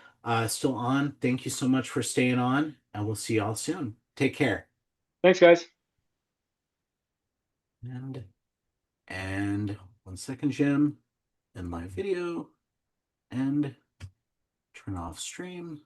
still on, thank you so much for staying on, and we'll see y'all soon. Take care. Thanks, guys. And and 1 second, Jim, and live video, and turn off stream.